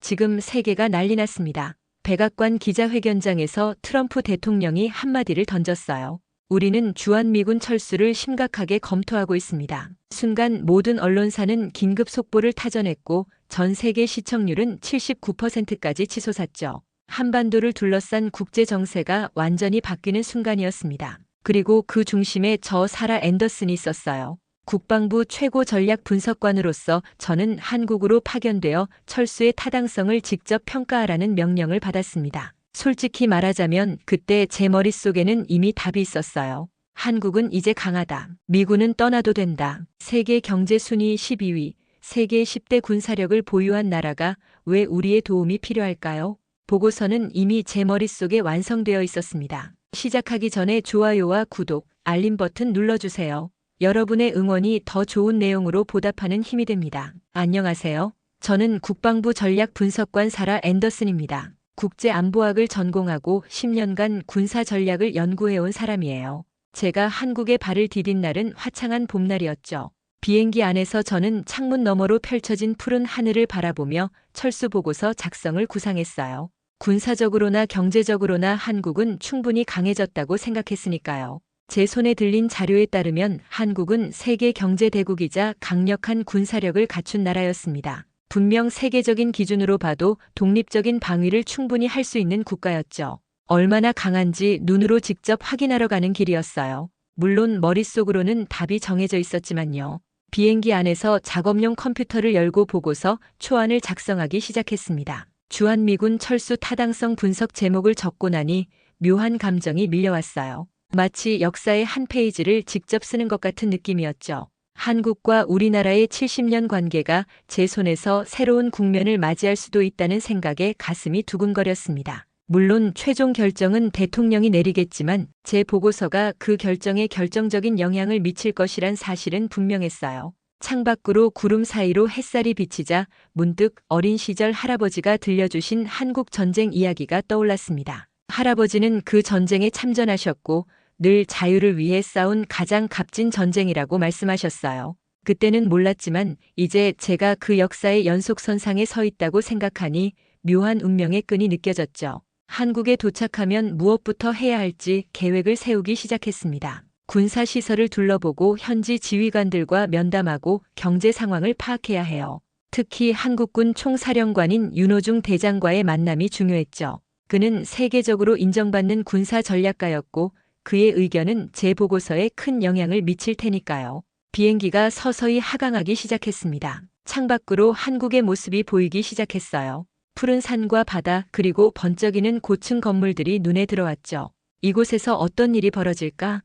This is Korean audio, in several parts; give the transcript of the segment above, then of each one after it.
지금 세계가 난리 났습니다. 백악관 기자회견장에서 트럼프 대통령이 한마디를 던졌어요. 우리는 주한미군 철수를 심각하게 검토하고 있습니다. 순간 모든 언론사는 긴급 속보를 타전했고 전 세계 시청률은 79%까지 치솟았죠. 한반도를 둘러싼 국제 정세가 완전히 바뀌는 순간이었습니다. 그리고 그 중심에 저 사라 앤더슨이 있었어요. 국방부 최고 전략 분석관으로서 저는 한국으로 파견되어 철수의 타당성을 직접 평가하라는 명령을 받았습니다. 솔직히 말하자면 그때 제 머릿속에는 이미 답이 있었어요. 한국은 이제 강하다. 미군은 떠나도 된다. 세계 경제 순위 12위, 세계 10대 군사력을 보유한 나라가 왜 우리의 도움이 필요할까요? 보고서는 이미 제 머릿속에 완성되어 있었습니다. 시작하기 전에 좋아요와 구독, 알림 버튼 눌러주세요. 여러분의 응원이 더 좋은 내용으로 보답하는 힘이 됩니다. 안녕하세요. 저는 국방부 전략 분석관 사라 앤더슨입니다. 국제안보학을 전공하고 10년간 군사 전략을 연구해온 사람이에요. 제가 한국에 발을 디딘 날은 화창한 봄날이었죠. 비행기 안에서 저는 창문 너머로 펼쳐진 푸른 하늘을 바라보며 철수 보고서 작성을 구상했어요. 군사적으로나 경제적으로나 한국은 충분히 강해졌다고 생각했으니까요. 제 손에 들린 자료에 따르면 한국은 세계 경제 대국이자 강력한 군사력을 갖춘 나라였습니다. 분명 세계적인 기준으로 봐도 독립적인 방위를 충분히 할 수 있는 국가였죠. 얼마나 강한지 눈으로 직접 확인하러 가는 길이었어요. 물론 머릿속으로는 답이 정해져 있었지만요. 비행기 안에서 작업용 컴퓨터를 열고 보고서 초안을 작성하기 시작했습니다. 주한미군 철수 타당성 분석 제목을 적고 나니 묘한 감정이 밀려왔어요. 마치 역사의 한 페이지를 직접 쓰는 것 같은 느낌이었죠. 한국과 우리나라의 70년 관계가 제 손에서 새로운 국면을 맞이할 수도 있다는 생각에 가슴이 두근거렸습니다. 물론 최종 결정은 대통령이 내리겠지만 제 보고서가 그 결정에 결정적인 영향을 미칠 것이란 사실은 분명했어요. 창밖으로 구름 사이로 햇살이 비치자 문득 어린 시절 할아버지가 들려주신 한국 전쟁 이야기가 떠올랐습니다. 할아버지는 그 전쟁에 참전하셨고 늘 자유를 위해 싸운 가장 값진 전쟁이라고 말씀하셨어요. 그때는 몰랐지만 이제 제가 그 역사의 연속선상에 서 있다고 생각하니 묘한 운명의 끈이 느껴졌죠. 한국에 도착하면 무엇부터 해야 할지 계획을 세우기 시작했습니다. 군사시설을 둘러보고 현지 지휘관들과 면담하고 경제 상황을 파악해야 해요. 특히 한국군 총사령관인 윤호중 대장과의 만남이 중요했죠. 그는 세계적으로 인정받는 군사 전략가였고 그의 의견은 제 보고서에 큰 영향을 미칠 테니까요. 비행기가 서서히 하강하기 시작했습니다. 창밖으로 한국의 모습이 보이기 시작했어요. 푸른 산과 바다 그리고 번쩍이는 고층 건물들이 눈에 들어왔죠. 이곳에서 어떤 일이 벌어질까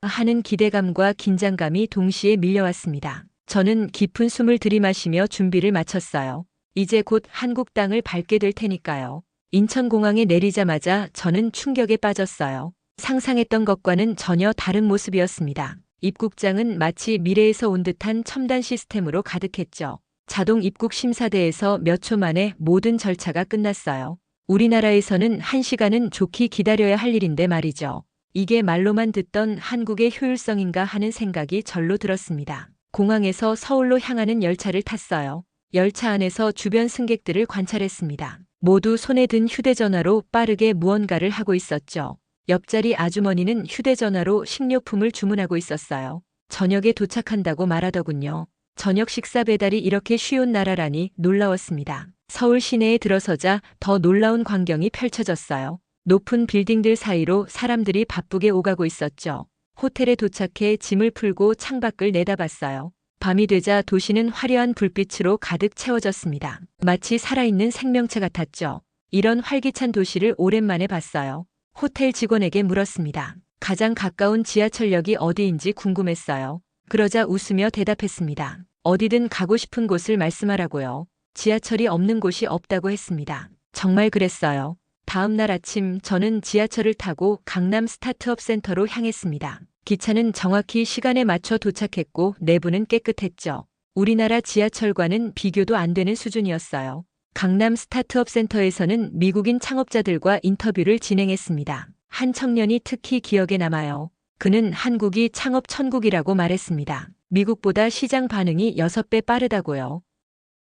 하는 기대감과 긴장감이 동시에 밀려왔습니다. 저는 깊은 숨을 들이마시며 준비를 마쳤어요. 이제 곧 한국 땅을 밟게 될 테니까요. 인천공항에 내리자마자 저는 충격에 빠졌어요. 상상했던 것과는 전혀 다른 모습이었습니다. 입국장은 마치 미래에서 온 듯한 첨단 시스템으로 가득했죠. 자동 입국 심사대에서 몇 초 만에 모든 절차가 끝났어요. 우리나라에서는 1시간은 좋게 기다려야 할 일인데 말이죠. 이게 말로만 듣던 한국의 효율성인가 하는 생각이 절로 들었습니다. 공항에서 서울로 향하는 열차를 탔어요. 열차 안에서 주변 승객들을 관찰했습니다. 모두 손에 든 휴대전화로 빠르게 무언가를 하고 있었죠. 옆자리 아주머니는 휴대전화로 식료품을 주문하고 있었어요. 저녁에 도착한다고 말하더군요. 저녁 식사 배달이 이렇게 쉬운 나라라니 놀라웠습니다. 서울 시내에 들어서자 더 놀라운 광경이 펼쳐졌어요. 높은 빌딩들 사이로 사람들이 바쁘게 오가고 있었죠. 호텔에 도착해 짐을 풀고 창밖을 내다봤어요. 밤이 되자 도시는 화려한 불빛으로 가득 채워졌습니다. 마치 살아있는 생명체 같았죠. 이런 활기찬 도시를 오랜만에 봤어요. 호텔 직원에게 물었습니다. 가장 가까운 지하철역이 어디인지 궁금했어요. 그러자 웃으며 대답했습니다. 어디든 가고 싶은 곳을 말씀하라고요. 지하철이 없는 곳이 없다고 했습니다. 정말 그랬어요. 다음 날 아침 저는 지하철을 타고 강남 스타트업 센터로 향했습니다. 기차는 정확히 시간에 맞춰 도착했고 내부는 깨끗했죠. 우리나라 지하철과는 비교도 안 되는 수준이었어요. 강남 스타트업 센터에서는 미국인 창업자들과 인터뷰를 진행했습니다. 한 청년이 특히 기억에 남아요. 그는 한국이 창업 천국이라고 말했습니다. 미국보다 시장 반응이 6배 빠르다고요.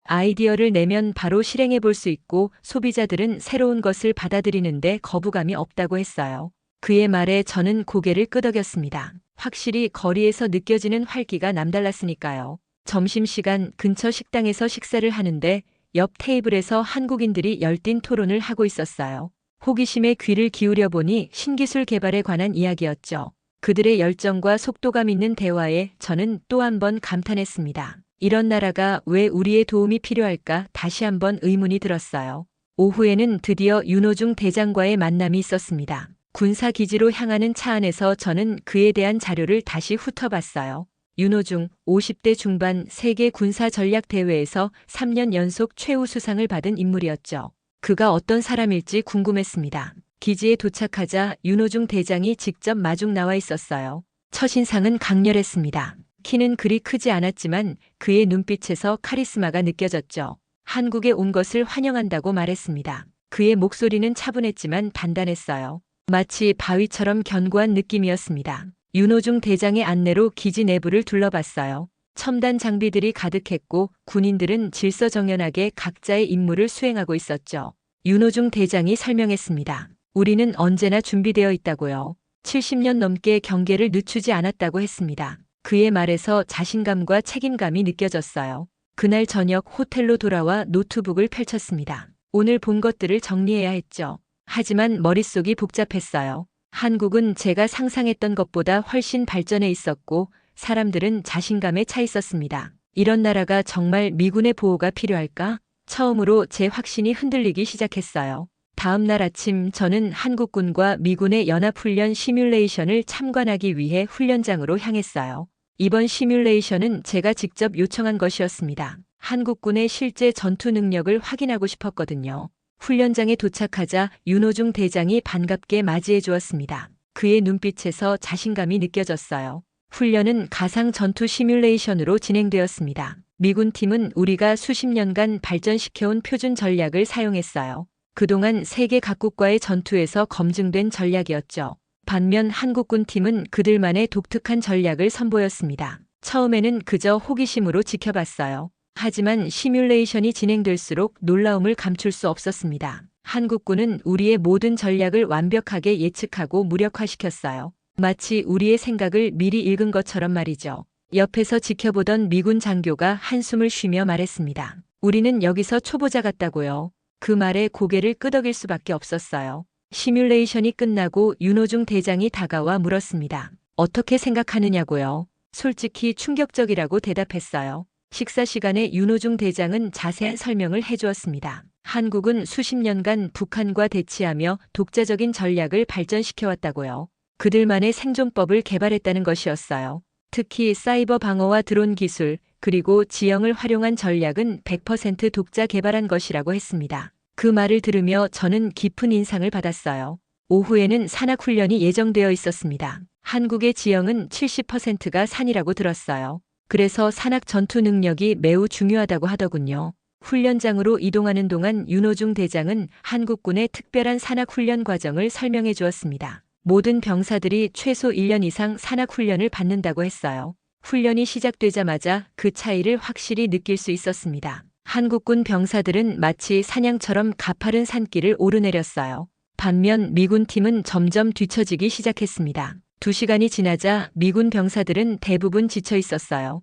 아이디어를 내면 바로 실행해 볼 수 있고 소비자들은 새로운 것을 받아들이는데 거부감이 없다고 했어요. 그의 말에 저는 고개를 끄덕였습니다. 확실히 거리에서 느껴지는 활기가 남달랐으니까요. 점심시간 근처 식당에서 식사를 하는데 옆 테이블에서 한국인들이 열띤 토론을 하고 있었어요. 호기심에 귀를 기울여 보니 신기술 개발에 관한 이야기였죠. 그들의 열정과 속도감 있는 대화에 저는 또 한 번 감탄했습니다. 이런 나라가 왜 우리의 도움이 필요할까 다시 한번 의문이 들었어요. 오후에는 드디어 윤호중 대장과의 만남이 있었습니다. 군사기지로 향하는 차 안에서 저는 그에 대한 자료를 다시 훑어봤어요. 윤호중 50대 중반 세계 군사전략대회에서 3년 연속 최우수상을 받은 인물이었죠. 그가 어떤 사람일지 궁금했습니다. 기지에 도착하자 윤호중 대장이 직접 마중 나와 있었어요. 첫인상은 강렬했습니다. 키는 그리 크지 않았지만 그의 눈빛에서 카리스마가 느껴졌죠. 한국에 온 것을 환영한다고 말했습니다. 그의 목소리는 차분했지만 단단했어요. 마치 바위처럼 견고한 느낌이었습니다. 윤호중 대장의 안내로 기지 내부를 둘러봤어요. 첨단 장비들이 가득했고 군인들은 질서정연하게 각자의 임무를 수행하고 있었죠. 윤호중 대장이 설명했습니다. 우리는 언제나 준비되어 있다고요. 70년 넘게 경계를 늦추지 않았다고 했습니다. 그의 말에서 자신감과 책임감이 느껴졌어요. 그날 저녁 호텔로 돌아와 노트북을 펼쳤습니다. 오늘 본 것들을 정리해야 했죠. 하지만 머릿속이 복잡했어요. 한국은 제가 상상했던 것보다 훨씬 발전해 있었고 사람들은 자신감에 차 있었습니다. 이런 나라가 정말 미군의 보호가 필요할까? 처음으로 제 확신이 흔들리기 시작했어요. 다음 날 아침 저는 한국군과 미군의 연합훈련 시뮬레이션을 참관하기 위해 훈련장으로 향했어요. 이번 시뮬레이션은 제가 직접 요청한 것이었습니다. 한국군의 실제 전투 능력을 확인하고 싶었거든요. 훈련장에 도착하자 윤호중 대장이 반갑게 맞이해 주었습니다. 그의 눈빛에서 자신감이 느껴졌어요. 훈련은 가상 전투 시뮬레이션으로 진행되었습니다. 미군 팀은 우리가 수십 년간 발전시켜온 표준 전략을 사용했어요. 그동안 세계 각국과의 전투에서 검증된 전략이었죠. 반면 한국군 팀은 그들만의 독특한 전략을 선보였습니다. 처음에는 그저 호기심으로 지켜봤어요. 하지만 시뮬레이션이 진행될수록 놀라움을 감출 수 없었습니다. 한국군은 우리의 모든 전략을 완벽하게 예측하고 무력화시켰어요. 마치 우리의 생각을 미리 읽은 것처럼 말이죠. 옆에서 지켜보던 미군 장교가 한숨을 쉬며 말했습니다. 우리는 여기서 초보자 같다고요. 그 말에 고개를 끄덕일 수밖에 없었어요. 시뮬레이션이 끝나고 윤호중 대장이 다가와 물었습니다. 어떻게 생각하느냐고요? 솔직히 충격적이라고 대답했어요. 식사 시간에 윤호중 대장은 자세한 설명을 해주었습니다. 한국은 수십 년간 북한과 대치하며 독자적인 전략을 발전시켜왔다고요. 그들만의 생존법을 개발했다는 것이었어요. 특히 사이버 방어와 드론 기술, 그리고 지형을 활용한 전략은 100% 독자 개발한 것이라고 했습니다. 그 말을 들으며 저는 깊은 인상을 받았어요. 오후에는 산악훈련이 예정되어 있었습니다. 한국의 지형은 70%가 산이라고 들었어요. 그래서 산악 전투 능력이 매우 중요하다고 하더군요. 훈련장으로 이동하는 동안 윤호중 대장은 한국군의 특별한 산악훈련 과정을 설명해 주었습니다. 모든 병사들이 최소 1년 이상 산악훈련을 받는다고 했어요. 훈련이 시작되자마자 그 차이를 확실히 느낄 수 있었습니다. 한국군 병사들은 마치 사냥처럼 가파른 산길을 오르내렸어요. 반면 미군 팀은 점점 뒤처지기 시작했습니다. 2시간이 지나자 미군 병사들은 대부분 지쳐 있었어요.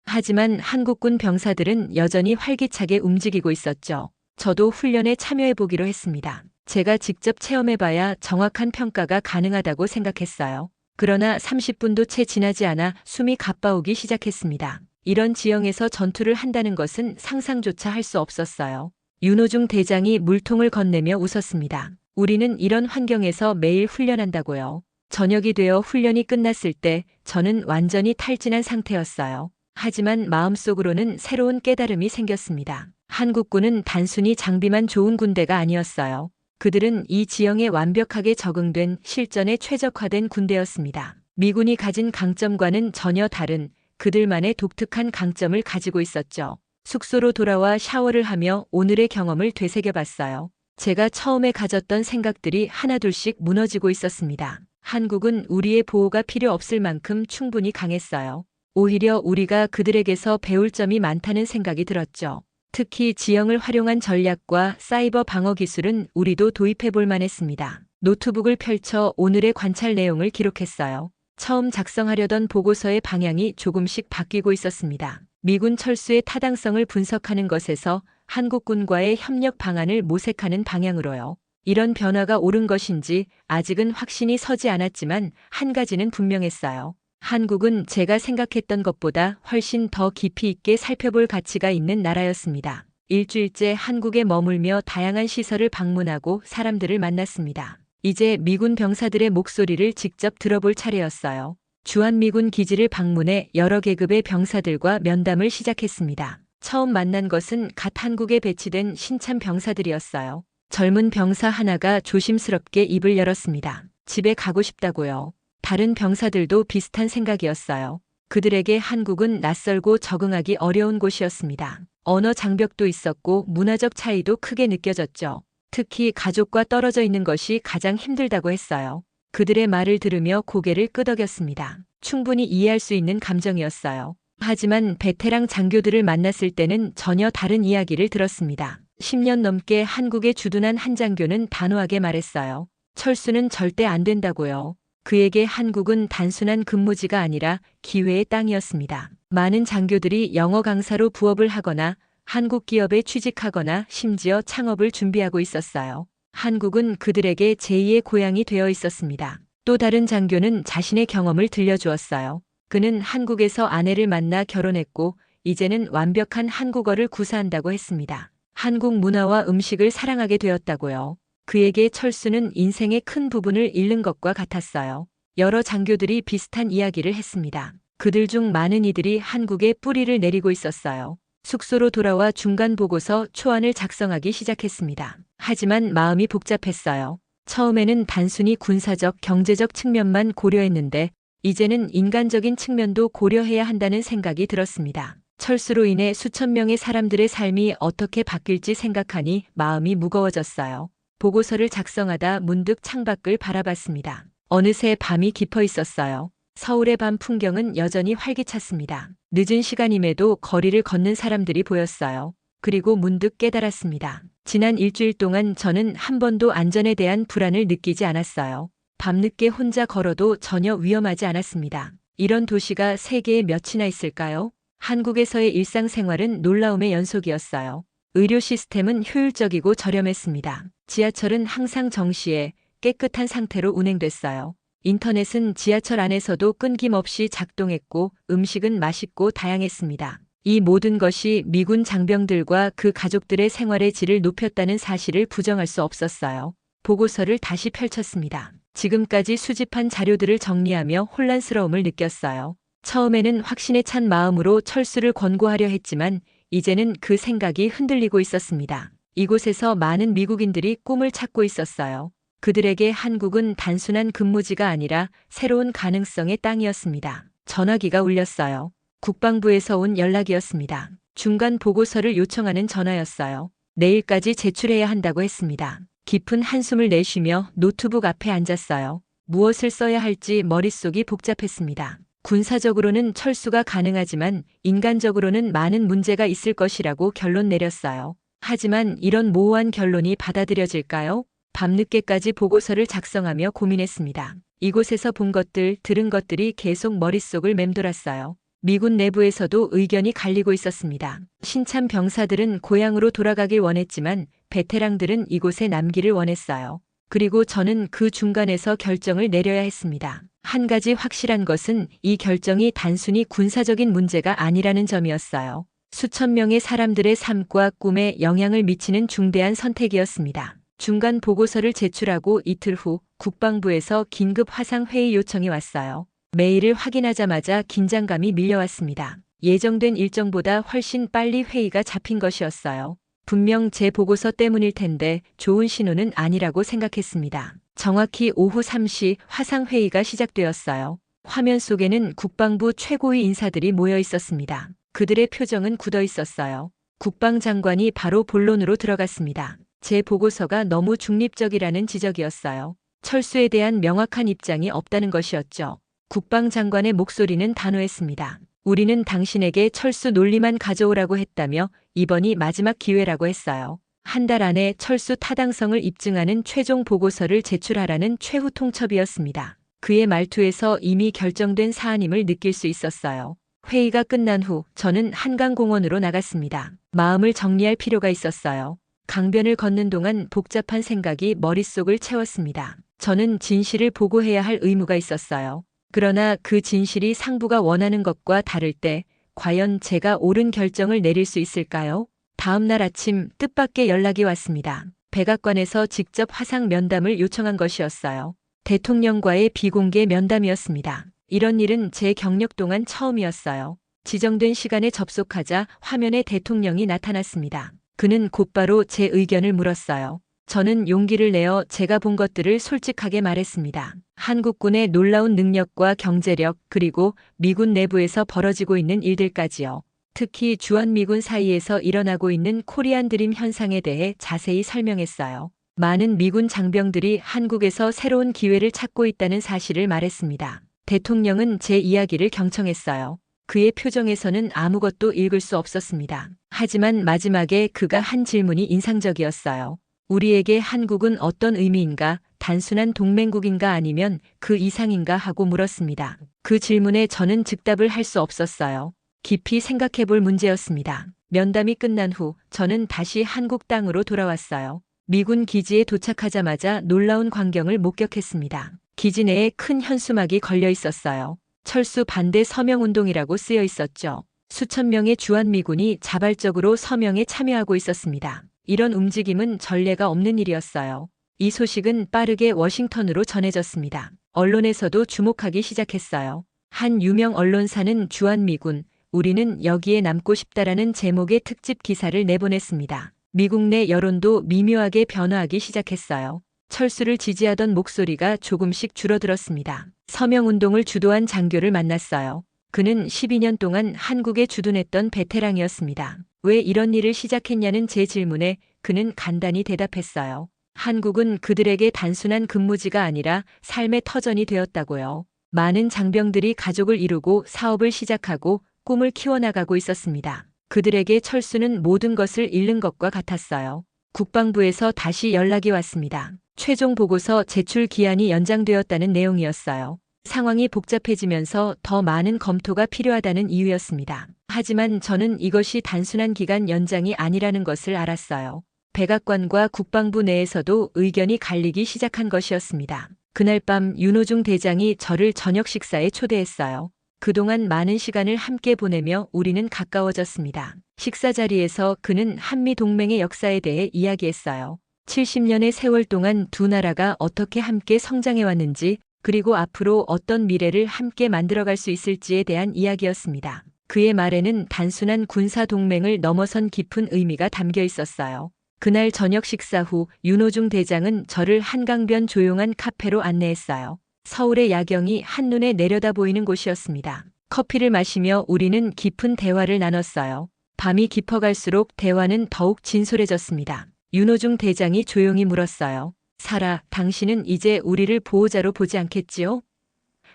하지만 한국군 병사들은 여전히 활기차게 움직이고 있었죠. 저도 훈련에 참여해보기로 했습니다. 제가 직접 체험해봐야 정확한 평가가 가능하다고 생각했어요. 그러나 30분도 채 지나지 않아 숨이 가빠오기 시작했습니다. 이런 지형에서 전투를 한다는 것은 상상조차 할 수 없었어요. 윤호중 대장이 물통을 건네며 웃었습니다. 우리는 이런 환경에서 매일 훈련한다고요. 저녁이 되어 훈련이 끝났을 때 저는 완전히 탈진한 상태였어요. 하지만 마음속으로는 새로운 깨달음이 생겼습니다. 한국군은 단순히 장비만 좋은 군대가 아니었어요. 그들은 이 지형에 완벽하게 적응된 실전에 최적화된 군대였습니다. 미군이 가진 강점과는 전혀 다른 그들만의 독특한 강점을 가지고 있었죠. 숙소로 돌아와 샤워를 하며 오늘의 경험을 되새겨봤어요. 제가 처음에 가졌던 생각들이 하나둘씩 무너지고 있었습니다. 한국은 우리의 보호가 필요 없을 만큼 충분히 강했어요. 오히려 우리가 그들에게서 배울 점이 많다는 생각이 들었죠. 특히 지형을 활용한 전략과 사이버 방어 기술은 우리도 도입해 볼 만했습니다. 노트북을 펼쳐 오늘의 관찰 내용을 기록했어요. 처음 작성하려던 보고서의 방향이 조금씩 바뀌고 있었습니다. 미군 철수의 타당성을 분석하는 것에서 한국군과의 협력 방안을 모색하는 방향으로요. 이런 변화가 옳은 것인지 아직은 확신이 서지 않았지만 한 가지는 분명했어요. 한국은 제가 생각했던 것보다 훨씬 더 깊이 있게 살펴볼 가치가 있는 나라였습니다. 일주일째 한국에 머물며 다양한 시설을 방문하고 사람들을 만났습니다. 이제 미군 병사들의 목소리를 직접 들어볼 차례였어요. 주한미군 기지를 방문해 여러 계급의 병사들과 면담을 시작했습니다. 처음 만난 것은 갓 한국에 배치된 신참 병사들이었어요. 젊은 병사 하나가 조심스럽게 입을 열었습니다. 집에 가고 싶다고요. 다른 병사들도 비슷한 생각이었어요. 그들에게 한국은 낯설고 적응하기 어려운 곳이었습니다. 언어 장벽도 있었고 문화적 차이도 크게 느껴졌죠. 특히 가족과 떨어져 있는 것이 가장 힘들다고 했어요. 그들의 말을 들으며 고개를 끄덕였습니다. 충분히 이해할 수 있는 감정이었어요. 하지만 베테랑 장교들을 만났을 때는 전혀 다른 이야기를 들었습니다. 10년 넘게 한국에 주둔한 한 장교는 단호하게 말했어요. 철수는 절대 안 된다고요. 그에게 한국은 단순한 근무지가 아니라 기회의 땅이었습니다. 많은 장교들이 영어 강사로 부업을 하거나 한국 기업에 취직하거나 심지어 창업을 준비하고 있었어요. 한국은 그들에게 제2의 고향이 되어 있었습니다. 또 다른 장교는 자신의 경험을 들려주었어요. 그는 한국에서 아내를 만나 결혼했고 이제는 완벽한 한국어를 구사한다고 했습니다. 한국 문화와 음식을 사랑하게 되었다고요. 그에게 철수는 인생의 큰 부분을 잃는 것과 같았어요. 여러 장교들이 비슷한 이야기를 했습니다. 그들 중 많은 이들이 한국에 뿌리를 내리고 있었어요. 숙소로 돌아와 중간 보고서 초안을 작성하기 시작했습니다. 하지만 마음이 복잡했어요. 처음에는 단순히 군사적, 경제적 측면만 고려했는데 이제는 인간적인 측면도 고려해야 한다는 생각이 들었습니다. 철수로 인해 수천 명의 사람들의 삶이 어떻게 바뀔지 생각하니 마음이 무거워졌어요. 보고서를 작성하다 문득 창밖을 바라봤습니다. 어느새 밤이 깊어 있었어요. 서울의 밤 풍경은 여전히 활기찼습니다. 늦은 시간임에도 거리를 걷는 사람들이 보였어요. 그리고 문득 깨달았습니다. 지난 일주일 동안 저는 한 번도 안전에 대한 불안을 느끼지 않았어요. 밤늦게 혼자 걸어도 전혀 위험하지 않았습니다. 이런 도시가 세계에 몇이나 있을까요? 한국에서의 일상생활은 놀라움의 연속이었어요. 의료 시스템은 효율적이고 저렴했습니다. 지하철은 항상 정시에 깨끗한 상태로 운행됐어요. 인터넷은 지하철 안에서도 끊김없이 작동했고 음식은 맛있고 다양했습니다. 이 모든 것이 미군 장병들과 그 가족들의 생활의 질을 높였다는 사실을 부정할 수 없었어요. 보고서를 다시 펼쳤습니다. 지금까지 수집한 자료들을 정리하며 혼란스러움을 느꼈어요. 처음에는 확신에 찬 마음으로 철수를 권고하려 했지만 이제는 그 생각이 흔들리고 있었습니다. 이곳에서 많은 미국인들이 꿈을 찾고 있었어요. 그들에게 한국은 단순한 근무지가 아니라 새로운 가능성의 땅이었습니다. 전화기가 울렸어요. 국방부에서 온 연락이었습니다. 중간 보고서를 요청하는 전화였어요. 내일까지 제출해야 한다고 했습니다. 깊은 한숨을 내쉬며 노트북 앞에 앉았어요. 무엇을 써야 할지 머릿속이 복잡했습니다. 군사적으로는 철수가 가능하지만 인간적으로는 많은 문제가 있을 것이라고 결론 내렸어요. 하지만 이런 모호한 결론이 받아들여질까요? 밤늦게까지 보고서를 작성하며 고민했습니다. 이곳에서 본 것들, 들은 것들이 계속 머릿속을 맴돌았어요. 미군 내부에서도 의견이 갈리고 있었습니다. 신참 병사들은 고향으로 돌아가길 원했지만 베테랑들은 이곳에 남기를 원했어요. 그리고 저는 그 중간에서 결정을 내려야 했습니다. 한 가지 확실한 것은 이 결정이 단순히 군사적인 문제가 아니라는 점이었어요. 수천 명의 사람들의 삶과 꿈에 영향을 미치는 중대한 선택이었습니다. 중간 보고서를 제출하고 이틀 후 국방부에서 긴급 화상회의 요청이 왔어요. 메일을 확인하자마자 긴장감이 밀려왔습니다. 예정된 일정보다 훨씬 빨리 회의가 잡힌 것이었어요. 분명 제 보고서 때문일 텐데 좋은 신호는 아니라고 생각했습니다. 정확히 오후 3시 화상회의가 시작되었어요. 화면 속에는 국방부 최고위 인사들이 모여 있었습니다. 그들의 표정은 굳어 있었어요. 국방장관이 바로 본론으로 들어갔습니다. 제 보고서가 너무 중립적이라는 지적이었어요. 철수에 대한 명확한 입장이 없다는 것이었죠. 국방장관의 목소리는 단호했습니다. 우리는 당신에게 철수 논리만 가져오라고 했다며 이번이 마지막 기회라고 했어요. 한 달 안에 철수 타당성을 입증하는 최종 보고서를 제출하라는 최후 통첩이었습니다. 그의 말투에서 이미 결정된 사안임을 느낄 수 있었어요. 회의가 끝난 후 저는 한강공원으로 나갔습니다. 마음을 정리할 필요가 있었어요. 강변을 걷는 동안 복잡한 생각이 머릿속을 채웠습니다. 저는 진실을 보고해야 할 의무가 있었어요. 그러나 그 진실이 상부가 원하는 것과 다를 때 과연 제가 옳은 결정을 내릴 수 있을까요? 다음 날 아침 뜻밖의 연락이 왔습니다. 백악관에서 직접 화상 면담을 요청한 것이었어요. 대통령과의 비공개 면담이었습니다. 이런 일은 제 경력 동안 처음이었어요. 지정된 시간에 접속하자 화면에 대통령이 나타났습니다. 그는 곧바로 제 의견을 물었어요. 저는 용기를 내어 제가 본 것들을 솔직하게 말했습니다. 한국군의 놀라운 능력과 경제력, 그리고 미군 내부에서 벌어지고 있는 일들까지요. 특히 주한미군 사이에서 일어나고 있는 코리안 드림 현상에 대해 자세히 설명했어요. 많은 미군 장병들이 한국에서 새로운 기회를 찾고 있다는 사실을 말했습니다. 대통령은 제 이야기를 경청했어요. 그의 표정에서는 아무것도 읽을 수 없었습니다. 하지만 마지막에 그가 한 질문이 인상적이었어요. 우리에게 한국은 어떤 의미인가, 단순한 동맹국인가 아니면 그 이상인가 하고 물었습니다. 그 질문에 저는 즉답을 할 수 없었어요. 깊이 생각해 볼 문제였습니다. 면담이 끝난 후 저는 다시 한국 땅으로 돌아왔어요. 미군 기지에 도착하자마자 놀라운 광경을 목격했습니다. 기지 내에 큰 현수막이 걸려 있었어요. 철수 반대 서명운동이라고 쓰여 있었죠. 수천 명의 주한미군이 자발적으로 서명에 참여하고 있었습니다. 이런 움직임은 전례가 없는 일이었어요. 이 소식은 빠르게 워싱턴으로 전해졌습니다. 언론에서도 주목하기 시작했어요. 한 유명 언론사는 주한미군, 우리는 여기에 남고 싶다라는 제목의 특집 기사를 내보냈습니다. 미국 내 여론도 미묘하게 변화하기 시작했어요. 철수를 지지하던 목소리가 조금씩 줄어들었습니다. 서명운동을 주도한 장교를 만났어요. 그는 12년 동안 한국에 주둔했던 베테랑이었습니다. 왜 이런 일을 시작했냐는 제 질문에 그는 간단히 대답했어요. 한국은 그들에게 단순한 근무지가 아니라 삶의 터전이 되었다고요. 많은 장병들이 가족을 이루고 사업을 시작하고 꿈을 키워나가고 있었습니다. 그들에게 철수는 모든 것을 잃는 것과 같았어요. 국방부에서 다시 연락이 왔습니다. 최종 보고서 제출 기한이 연장되었다는 내용이었어요. 상황이 복잡해지면서 더 많은 검토가 필요하다는 이유였습니다. 하지만 저는 이것이 단순한 기간 연장이 아니라는 것을 알았어요. 백악관과 국방부 내에서도 의견이 갈리기 시작한 것이었습니다. 그날 밤 윤호중 대장이 저를 저녁 식사에 초대했어요. 그동안 많은 시간을 함께 보내며 우리는 가까워졌습니다. 식사 자리에서 그는 한미동맹의 역사에 대해 이야기했어요. 70년의 세월 동안 두 나라가 어떻게 함께 성장해왔는지, 그리고 앞으로 어떤 미래를 함께 만들어갈 수 있을지에 대한 이야기였습니다. 그의 말에는 단순한 군사 동맹을 넘어선 깊은 의미가 담겨 있었어요. 그날 저녁 식사 후 윤호중 대장은 저를 한강변 조용한 카페로 안내했어요. 서울의 야경이 한눈에 내려다 보이는 곳이었습니다. 커피를 마시며 우리는 깊은 대화를 나눴어요. 밤이 깊어갈수록 대화는 더욱 진솔해졌습니다. 윤호중 대장이 조용히 물었어요. 사라, 당신은 이제 우리를 보호자로 보지 않겠지요?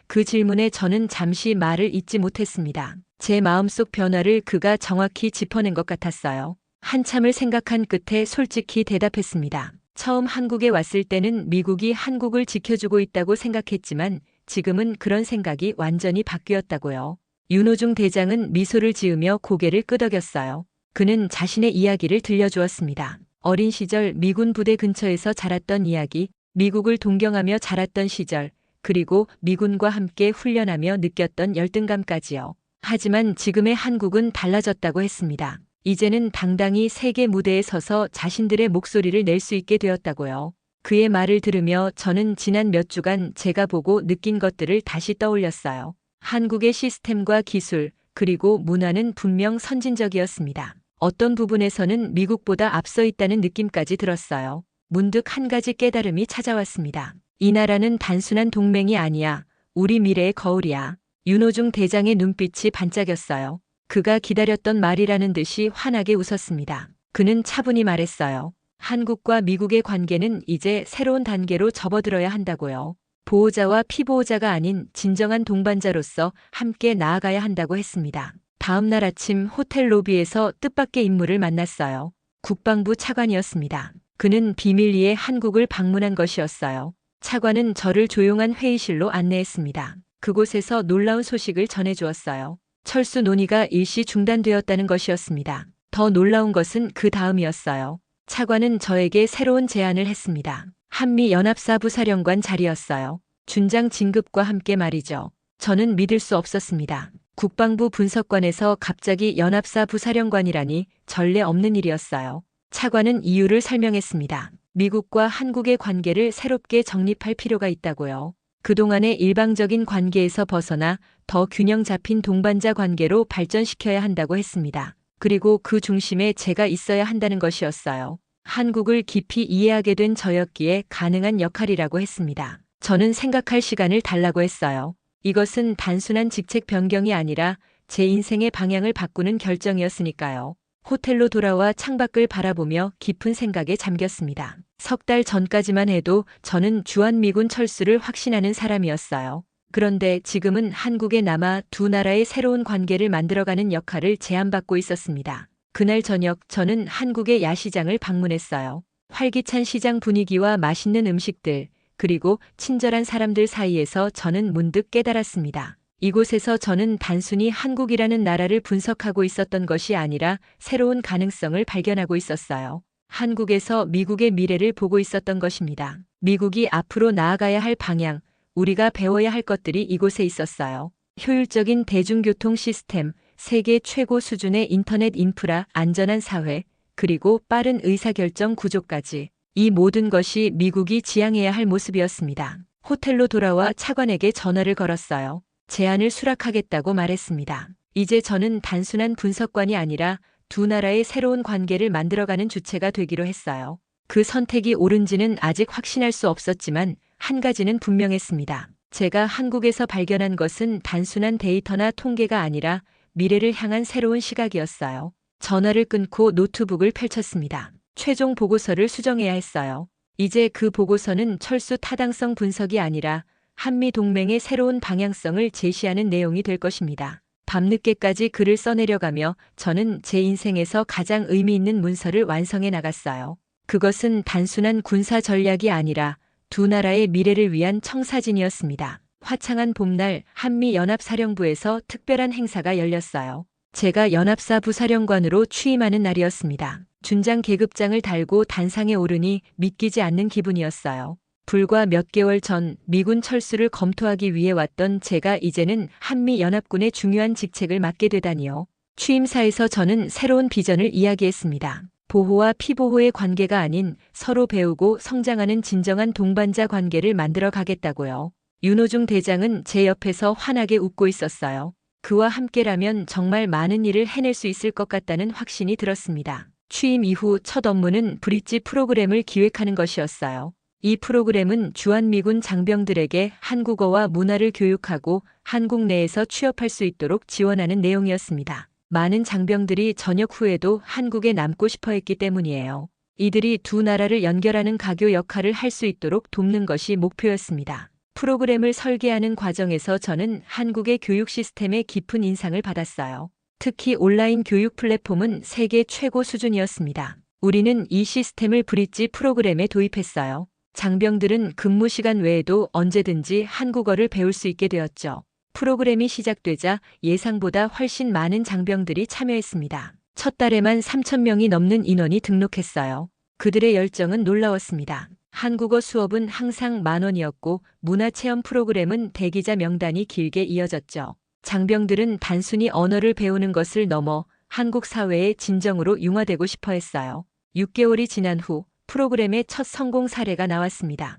그 질문에 저는 잠시 말을 잇지 못했습니다. 제 마음속 변화를 그가 정확히 짚어낸 것 같았어요. 한참을 생각한 끝에 솔직히 대답했습니다. 처음 한국에 왔을 때는 미국이 한국을 지켜주고 있다고 생각했지만 지금은 그런 생각이 완전히 바뀌었다고요. 윤호중 대장은 미소를 지으며 고개를 끄덕였어요. 그는 자신의 이야기를 들려주었습니다. 어린 시절 미군 부대 근처에서 자랐던 이야기, 미국을 동경하며 자랐던 시절, 그리고 미군과 함께 훈련하며 느꼈던 열등감까지요. 하지만 지금의 한국은 달라졌다고 했습니다. 이제는 당당히 세계 무대에 서서 자신들의 목소리를 낼 수 있게 되었다고요. 그의 말을 들으며 저는 지난 몇 주간 제가 보고 느낀 것들을 다시 떠올렸어요. 한국의 시스템과 기술, 그리고 문화는 분명 선진적이었습니다. 어떤 부분에서는 미국보다 앞서 있다는 느낌까지 들었어요. 문득 한 가지 깨달음이 찾아왔습니다. 이 나라는 단순한 동맹이 아니야. 우리 미래의 거울이야. 윤호중 대장의 눈빛이 반짝였어요. 그가 기다렸던 말이라는 듯이 환하게 웃었습니다. 그는 차분히 말했어요. 한국과 미국의 관계는 이제 새로운 단계로 접어들어야 한다고요. 보호자와 피보호자가 아닌 진정한 동반자로서 함께 나아가야 한다고 했습니다. 다음 날 아침 호텔 로비에서 뜻밖의 인물을 만났어요. 국방부 차관이었습니다. 그는 비밀리에 한국을 방문한 것이었어요. 차관은 저를 조용한 회의실로 안내했습니다. 그곳에서 놀라운 소식을 전해주었어요. 철수 논의가 일시 중단되었다는 것이었습니다. 더 놀라운 것은 그 다음이었어요. 차관은 저에게 새로운 제안을 했습니다. 한미연합사부 사령관 자리였어요. 준장 진급과 함께 말이죠. 저는 믿을 수 없었습니다. 국방부 분석관에서 갑자기 연합사부 사령관이라니 전례 없는 일이었어요. 차관은 이유를 설명했습니다. 미국과 한국의 관계를 새롭게 정립할 필요가 있다고요. 그동안의 일방적인 관계에서 벗어나 더 균형 잡힌 동반자 관계로 발전시켜야 한다고 했습니다. 그리고 그 중심에 제가 있어야 한다는 것이었어요. 한국을 깊이 이해하게 된 저였기에 가능한 역할이라고 했습니다. 저는 생각할 시간을 달라고 했어요. 이것은 단순한 직책 변경이 아니라 제 인생의 방향을 바꾸는 결정이었으니까요. 호텔로 돌아와 창밖을 바라보며 깊은 생각에 잠겼습니다. 석 달 전까지만 해도 저는 주한미군 철수를 확신하는 사람이었어요. 그런데 지금은 한국에 남아 두 나라의 새로운 관계를 만들어가는 역할을 제안받고 있었습니다. 그날 저녁 저는 한국의 야시장을 방문했어요. 활기찬 시장 분위기와 맛있는 음식들, 그리고 친절한 사람들 사이에서 저는 문득 깨달았습니다. 이곳에서 저는 단순히 한국이라는 나라를 분석하고 있었던 것이 아니라 새로운 가능성을 발견하고 있었어요. 한국에서 미국의 미래를 보고 있었던 것입니다. 미국이 앞으로 나아가야 할 방향, 우리가 배워야 할 것들이 이곳에 있었어요. 효율적인 대중교통 시스템, 세계 최고 수준의 인터넷 인프라, 안전한 사회, 그리고 빠른 의사결정 구조까지. 이 모든 것이 미국이 지향해야 할 모습이었습니다. 호텔로 돌아와 차관에게 전화를 걸었어요. 제안을 수락하겠다고 말했습니다. 이제 저는 단순한 분석관이 아니라 두 나라의 새로운 관계를 만들어가는 주체가 되기로 했어요. 그 선택이 옳은지는 아직 확신할 수 없었지만 한 가지는 분명했습니다. 제가 한국에서 발견한 것은 단순한 데이터나 통계가 아니라 미래를 향한 새로운 시각이었어요. 전화를 끊고 노트북을 펼쳤습니다. 최종 보고서를 수정해야 했어요. 이제 그 보고서는 철수 타당성 분석이 아니라 한미 동맹의 새로운 방향성을 제시하는 내용이 될 것입니다. 밤늦게까지 글을 써내려가며 저는 제 인생에서 가장 의미 있는 문서를 완성해 나갔어요. 그것은 단순한 군사 전략이 아니라 두 나라의 미래를 위한 청사진이었습니다. 화창한 봄날 한미연합사령부에서 특별한 행사가 열렸어요. 제가 연합사부 사령관으로 취임하는 날이었습니다. 준장 계급장을 달고 단상에 오르니 믿기지 않는 기분이었어요. 불과 몇 개월 전 미군 철수를 검토하기 위해 왔던 제가 이제는 한미연합군의 중요한 직책을 맡게 되다니요. 취임사에서 저는 새로운 비전을 이야기했습니다. 보호와 피보호의 관계가 아닌 서로 배우고 성장하는 진정한 동반자 관계를 만들어 가겠다고요. 윤호중 대장은 제 옆에서 환하게 웃고 있었어요. 그와 함께라면 정말 많은 일을 해낼 수 있을 것 같다는 확신이 들었습니다. 취임 이후 첫 업무는 브릿지 프로그램을 기획하는 것이었어요. 이 프로그램은 주한미군 장병들에게 한국어와 문화를 교육하고 한국 내에서 취업할 수 있도록 지원하는 내용이었습니다. 많은 장병들이 전역 후에도 한국에 남고 싶어 했기 때문이에요. 이들이 두 나라를 연결하는 가교 역할을 할 수 있도록 돕는 것이 목표였습니다. 프로그램을 설계하는 과정에서 저는 한국의 교육 시스템에 깊은 인상을 받았어요. 특히 온라인 교육 플랫폼은 세계 최고 수준이었습니다. 우리는 이 시스템을 브릿지 프로그램에 도입했어요. 장병들은 근무 시간 외에도 언제든지 한국어를 배울 수 있게 되었죠. 프로그램이 시작되자 예상보다 훨씬 많은 장병들이 참여했습니다. 첫 달에만 3,000명이 넘는 인원이 등록했어요. 그들의 열정은 놀라웠습니다. 한국어 수업은 항상 10,000원이었고 문화체험 프로그램은 대기자 명단이 길게 이어졌죠. 장병들은 단순히 언어를 배우는 것을 넘어 한국 사회의 진정으로 융화되고 싶어 했어요. 6개월이 지난 후 프로그램의 첫 성공 사례가 나왔습니다.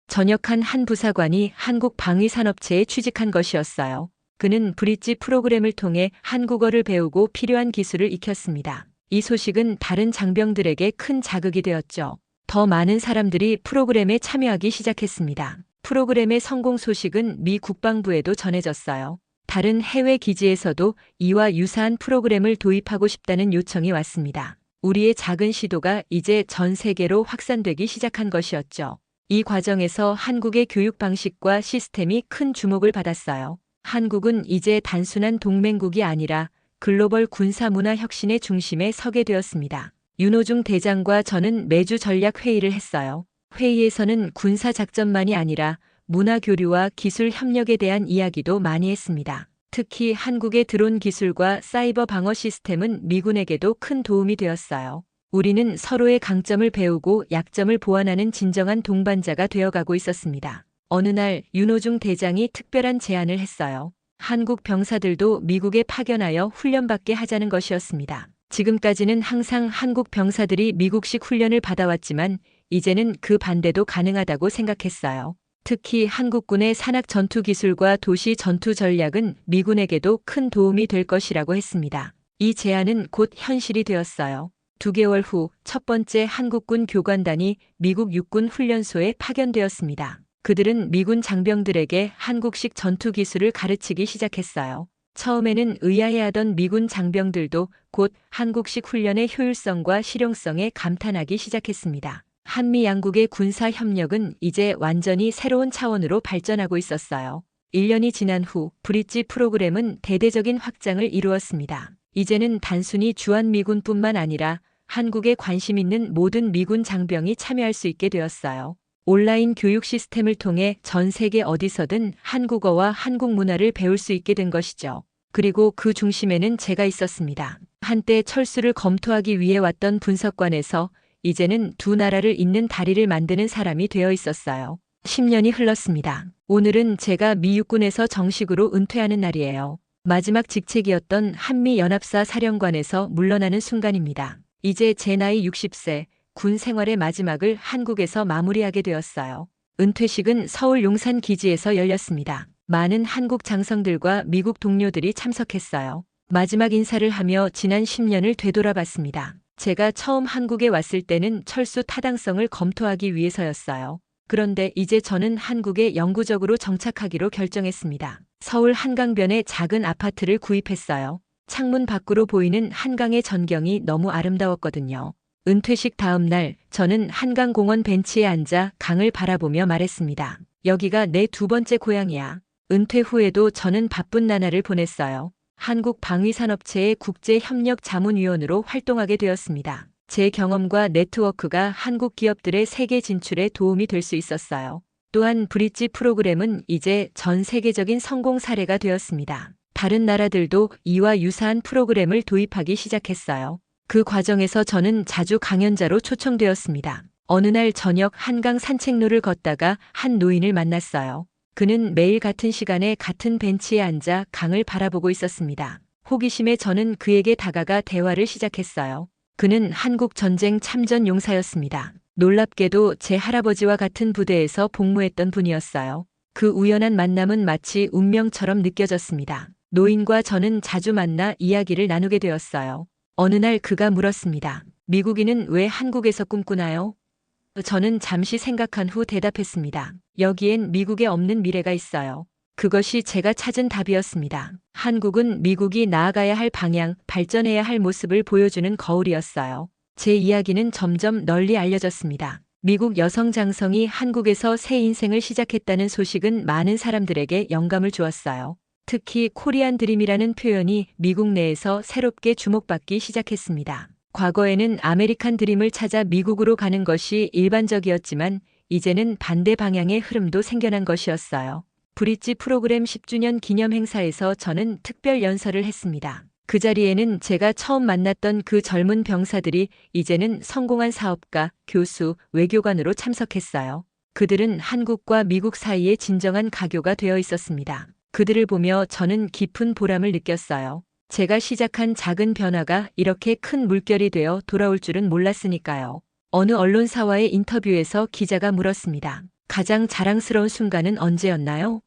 전역한 한 부사관이 한국 방위산업체에 취직한 것이었어요. 그는 브릿지 프로그램을 통해 한국어를 배우고 필요한 기술을 익혔습니다. 이 소식은 다른 장병들에게 큰 자극이 되었죠. 더 많은 사람들이 프로그램에 참여하기 시작했습니다. 프로그램의 성공 소식은 미 국방부에도 전해졌어요. 다른 해외 기지에서도 이와 유사한 프로그램을 도입하고 싶다는 요청이 왔습니다. 우리의 작은 시도가 이제 전 세계로 확산되기 시작한 것이었죠. 이 과정에서 한국의 교육 방식과 시스템이 큰 주목을 받았어요. 한국은 이제 단순한 동맹국이 아니라 글로벌 군사 문화 혁신의 중심에 서게 되었습니다. 윤호중 대장과 저는 매주 전략 회의를 했어요. 회의에서는 군사 작전만이 아니라 문화 교류와 기술 협력에 대한 이야기도 많이 했습니다. 특히 한국의 드론 기술과 사이버 방어 시스템은 미군에게도 큰 도움이 되었어요. 우리는 서로의 강점을 배우고 약점을 보완하는 진정한 동반자가 되어가고 있었습니다. 어느 날 윤호중 대장이 특별한 제안을 했어요. 한국 병사들도 미국에 파견하여 훈련받게 하자는 것이었습니다. 지금까지는 항상 한국 병사들이 미국식 훈련을 받아왔지만 이제는 그 반대도 가능하다고 생각했어요. 특히 한국군의 산악 전투 기술과 도시 전투 전략은 미군에게도 큰 도움이 될 것이라고 했습니다. 이 제안은 곧 현실이 되었어요. 2개월 후 첫 번째 한국군 교관단이 미국 육군 훈련소에 파견되었습니다. 그들은 미군 장병들에게 한국식 전투 기술을 가르치기 시작했어요. 처음에는 의아해하던 미군 장병들도 곧 한국식 훈련의 효율성과 실용성에 감탄하기 시작했습니다. 한미 양국의 군사 협력은 이제 완전히 새로운 차원으로 발전하고 있었어요. 1년이 지난 후 브릿지 프로그램은 대대적인 확장을 이루었습니다. 이제는 단순히 주한미군뿐만 아니라 한국에 관심 있는 모든 미군 장병이 참여할 수 있게 되었어요. 온라인 교육 시스템을 통해 전 세계 어디서든 한국어와 한국 문화를 배울 수 있게 된 것이죠. 그리고 그 중심에는 제가 있었습니다. 한때 철수를 검토하기 위해 왔던 분석관에서 이제는 두 나라를 잇는 다리를 만드는 사람이 되어 있었어요. 10년이 흘렀습니다. 오늘은 제가 미 육군에서 정식으로 은퇴하는 날이에요. 마지막 직책이었던 한미연합사 사령관에서 물러나는 순간입니다. 이제 제 나이 60세, 군 생활의 마지막을 한국에서 마무리하게 되었어요. 은퇴식은 서울 용산 기지에서 열렸습니다. 많은 한국 장성들과 미국 동료들이 참석했어요. 마지막 인사를 하며 지난 10년을 되돌아봤습니다. 제가 처음 한국에 왔을 때는 철수 타당성을 검토하기 위해서였어요. 그런데 이제 저는 한국에 영구적으로 정착하기로 결정했습니다. 서울 한강변에 작은 아파트를 구입했어요. 창문 밖으로 보이는 한강의 전경이 너무 아름다웠거든요. 은퇴식 다음 날 저는 한강공원 벤치에 앉아 강을 바라보며 말했습니다. 여기가 내 두 번째 고향이야. 은퇴 후에도 저는 바쁜 나날을 보냈어요. 한국 방위산업체의 국제협력자문위원으로 활동하게 되었습니다. 제 경험과 네트워크가 한국 기업들의 세계 진출에 도움이 될 수 있었어요. 또한 브릿지 프로그램은 이제 전 세계적인 성공 사례가 되었습니다. 다른 나라들도 이와 유사한 프로그램을 도입하기 시작했어요. 그 과정에서 저는 자주 강연자로 초청되었습니다. 어느 날 저녁 한강 산책로를 걷다가 한 노인을 만났어요. 그는 매일 같은 시간에 같은 벤치에 앉아 강을 바라보고 있었습니다. 호기심에 저는 그에게 다가가 대화를 시작했어요. 그는 한국 전쟁 참전 용사였습니다. 놀랍게도 제 할아버지와 같은 부대에서 복무했던 분이었어요. 그 우연한 만남은 마치 운명처럼 느껴졌습니다. 노인과 저는 자주 만나 이야기를 나누게 되었어요. 어느 날 그가 물었습니다. 미국인은 왜 한국에서 꿈꾸나요? 저는 잠시 생각한 후 대답했습니다. 여기엔 미국에 없는 미래가 있어요. 그것이 제가 찾은 답이었습니다. 한국은 미국이 나아가야 할 방향, 발전해야 할 모습을 보여주는 거울이었어요. 제 이야기는 점점 널리 알려졌습니다. 미국 여성 장성이 한국에서 새 인생을 시작했다는 소식은 많은 사람들에게 영감을 주었어요. 특히 코리안 드림이라는 표현이 미국 내에서 새롭게 주목받기 시작했습니다. 과거에는 아메리칸 드림을 찾아 미국으로 가는 것이 일반적이었지만 이제는 반대 방향의 흐름도 생겨난 것이었어요. 브릿지 프로그램 10주년 기념 행사에서 저는 특별 연설을 했습니다. 그 자리에는 제가 처음 만났던 그 젊은 병사들이 이제는 성공한 사업가, 교수, 외교관으로 참석했어요. 그들은 한국과 미국 사이의 진정한 가교가 되어 있었습니다. 그들을 보며 저는 깊은 보람을 느꼈어요. 제가 시작한 작은 변화가 이렇게 큰 물결이 되어 돌아올 줄은 몰랐으니까요. 어느 언론사와의 인터뷰에서 기자가 물었습니다. 가장 자랑스러운 순간은 언제였나요?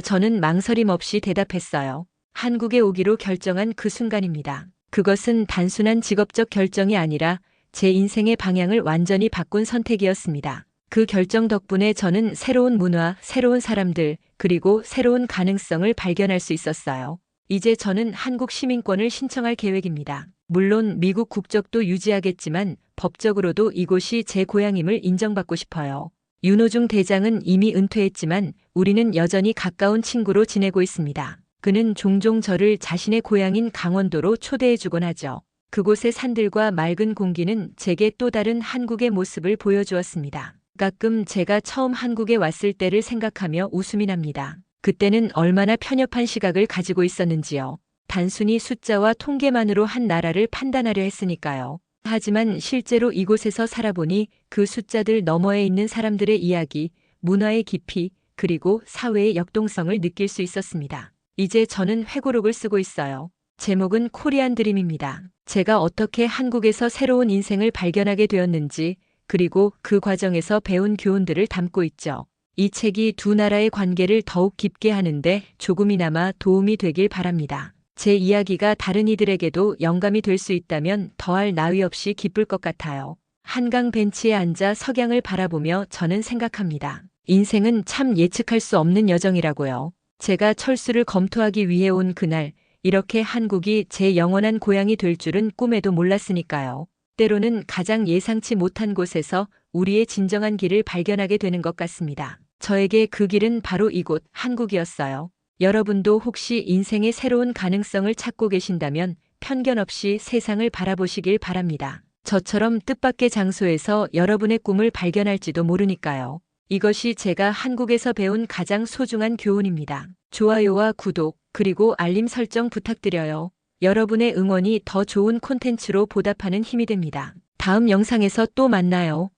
저는 망설임 없이 대답했어요. 한국에 오기로 결정한 그 순간입니다. 그것은 단순한 직업적 결정이 아니라 제 인생의 방향을 완전히 바꾼 선택이었습니다. 그 결정 덕분에 저는 새로운 문화, 새로운 사람들, 그리고 새로운 가능성을 발견할 수 있었어요. 이제 저는 한국 시민권을 신청할 계획입니다. 물론 미국 국적도 유지하겠지만 법적으로도 이곳이 제 고향임을 인정받고 싶어요. 윤호중 대장은 이미 은퇴했지만 우리는 여전히 가까운 친구로 지내고 있습니다. 그는 종종 저를 자신의 고향인 강원도로 초대해주곤 하죠. 그곳의 산들과 맑은 공기는 제게 또 다른 한국의 모습을 보여주었습니다. 가끔 제가 처음 한국에 왔을 때를 생각하며 웃음이 납니다. 그때는 얼마나 편협한 시각을 가지고 있었는지요. 단순히 숫자와 통계만으로 한 나라를 판단하려 했으니까요. 하지만 실제로 이곳에서 살아보니 그 숫자들 너머에 있는 사람들의 이야기, 문화의 깊이, 그리고 사회의 역동성을 느낄 수 있었습니다. 이제 저는 회고록을 쓰고 있어요. 제목은 코리안 드림입니다. 제가 어떻게 한국에서 새로운 인생을 발견하게 되었는지, 그리고 그 과정에서 배운 교훈들을 담고 있죠. 이 책이 두 나라의 관계를 더욱 깊게 하는데 조금이나마 도움이 되길 바랍니다. 제 이야기가 다른 이들에게도 영감이 될 수 있다면 더할 나위 없이 기쁠 것 같아요. 한강 벤치에 앉아 석양을 바라보며 저는 생각합니다. 인생은 참 예측할 수 없는 여정이라고요. 제가 철수를 검토하기 위해 온 그날, 이렇게 한국이 제 영원한 고향이 될 줄은 꿈에도 몰랐으니까요. 때로는 가장 예상치 못한 곳에서 우리의 진정한 길을 발견하게 되는 것 같습니다. 저에게 그 길은 바로 이곳 한국이었어요. 여러분도 혹시 인생의 새로운 가능성을 찾고 계신다면 편견 없이 세상을 바라보시길 바랍니다. 저처럼 뜻밖의 장소에서 여러분의 꿈을 발견할지도 모르니까요. 이것이 제가 한국에서 배운 가장 소중한 교훈입니다. 좋아요와 구독, 그리고 알림 설정 부탁드려요. 여러분의 응원이 더 좋은 콘텐츠로 보답하는 힘이 됩니다. 다음 영상에서 또 만나요.